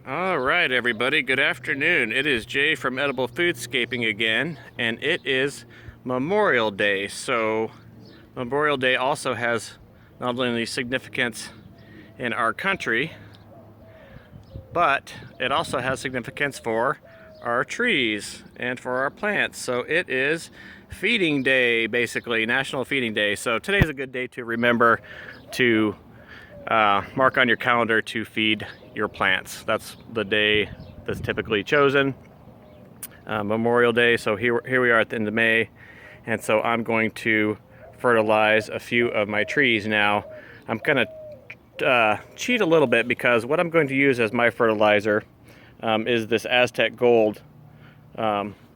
All right, everybody, good afternoon. It is Jay from Edible Foodscaping again, and it is Memorial Day. So Memorial Day also has not only significance in our country, but it also has significance for our trees and for our plants. So it is feeding day, basically, National Feeding Day. So today's a good day to remember to mark on your calendar to feed your plants. That's the day that's typically chosen, Memorial Day. So here we are at the end of May, and so I'm going to fertilize a few of my trees. Now I'm gonna cheat a little bit, because what I'm going to use as my fertilizer is this Aztec Gold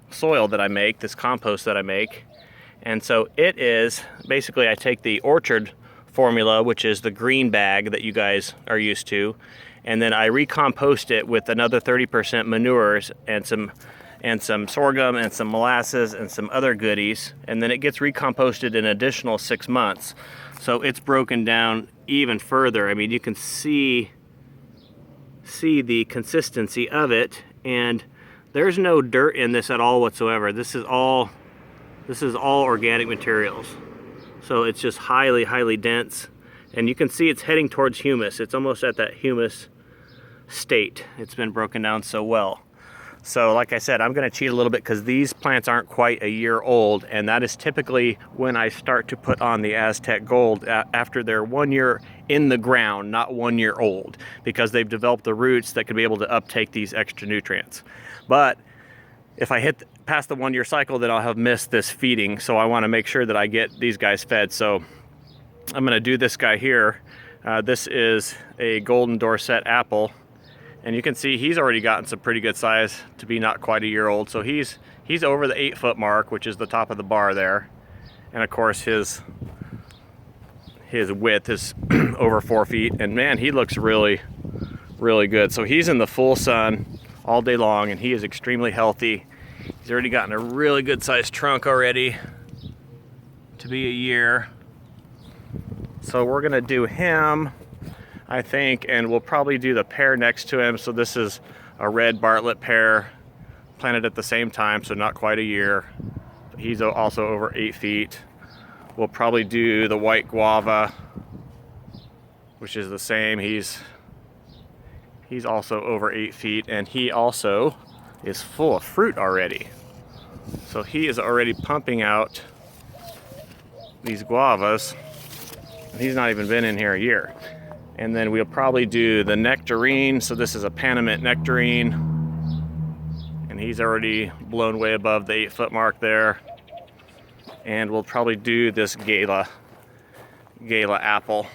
soil that I make, this compost that I make. And so it is basically, I take the orchard formula, which is the green bag that you guys are used to, and then I recompost it with another 30% manures and some sorghum and some molasses and some other goodies, and then it gets recomposted an additional 6 months. So it's broken down even further. I mean, you can see the consistency of it, and there's no dirt in this at all whatsoever. This is all organic materials. So it's just highly dense, and you can see it's heading towards humus. It's almost at that humus state. It's been broken down so well. So like I said, I'm going to cheat a little bit because these plants aren't quite a year old, and that is typically when I start to put on the Aztec Gold, after they're 1 year in the ground, not 1 year old, because they've developed the roots that can be able to uptake these extra nutrients. But if I hit past the 1 year cycle, then I'll have missed this feeding. So I want to make sure that I get these guys fed. So I'm going to do this guy here. This is a golden Dorset apple, and you can see he's already gotten some pretty good size to be not quite a year old. So he's over the 8-foot mark, which is the top of the bar there. And of course his width is over 4 feet, and man, he looks really good. So he's in the full sun all day long, and he is extremely healthy. He's already gotten a really good sized trunk already to be a year. So we're gonna do him, I think, and we'll probably do the pear next to him. So this is a red Bartlett pear, planted at the same time, so not quite a year. He's also over 8 feet. We'll probably do the white guava, which is the same. He's also over 8 feet, and he also is full of fruit already. So he is already pumping out these guavas, and he's not even been in here a year. And then we'll probably do the nectarine. So this is a Panamint nectarine, and he's already blown way above the 8-foot mark there. And we'll probably do this Gala apple.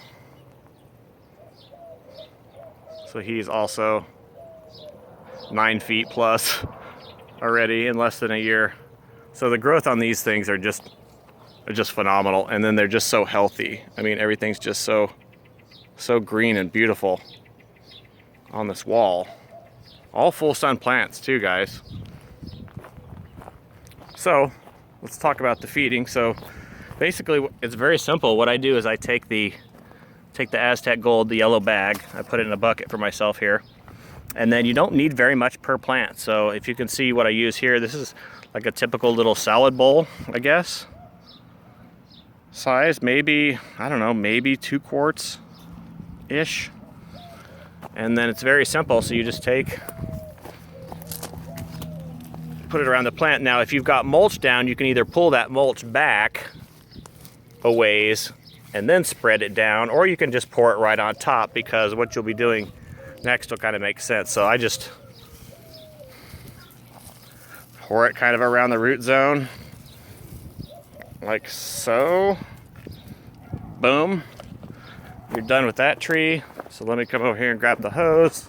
So he's also 9 feet plus already in less than a year. So the growth on these things are just phenomenal, and then they're just so healthy. I mean, everything's just so green and beautiful on this wall. All full sun plants too, guys. So let's talk about the feeding. So basically it's very simple. What I do is I take the Aztec Gold, the yellow bag, I put it in a bucket for myself here, and then you don't need very much per plant. So if you can see what I use here, this is like a typical little salad bowl, I guess, size, maybe, I don't know, maybe 2 quarts ish. And then it's very simple. So you just put it around the plant. Now if you've got mulch down, you can either pull that mulch back a ways and then spread it down, or you can just pour it right on top, because what you'll be doing next will kind of make sense. So I just pour it kind of around the root zone, like so. Boom. You're done with that tree. So let me come over here and grab the hose.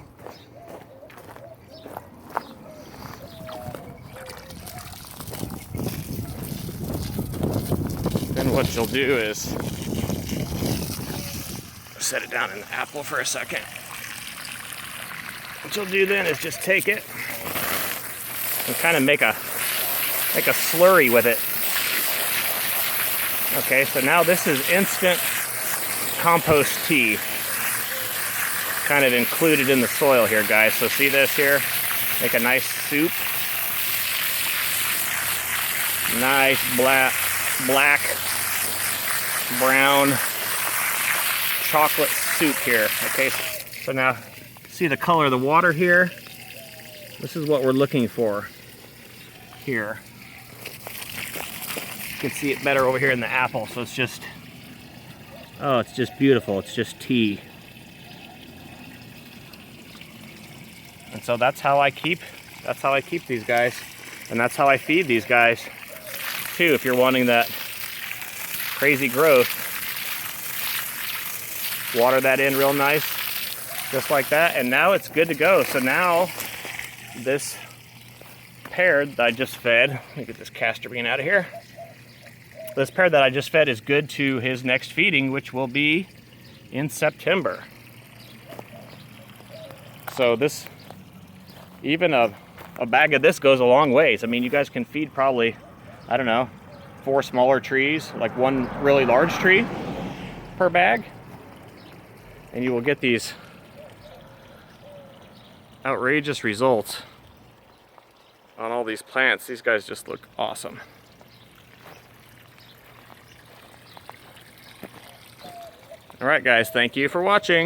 Then what you'll do is set it down in the apple for a second. What you'll do then is just take it and kind of make a slurry with it. Okay, so now this is instant compost tea. kind of included in the soil here, guys. So see this here? Make a nice soup. Nice black, brown, chocolate soup here. Okay, so now see the color of the water here? This is what we're looking for here. You can see it better over here in the apple. So it's just, oh, it's just beautiful. It's just tea. And so that's how I keep these guys. And that's how I feed these guys too, if you're wanting that crazy growth. Water that in real nice, just like that, and now it's good to go. So now this pear that I just fed, let me get this castor bean out of here. This pear that I just fed is good to his next feeding, which will be in September. So this, even a bag of this goes a long ways. I mean, you guys can feed probably, I don't know, 4 smaller trees, like 1 really large tree per bag. And you will get these outrageous results on all these plants. These guys just look awesome. All right, guys, thank you for watching.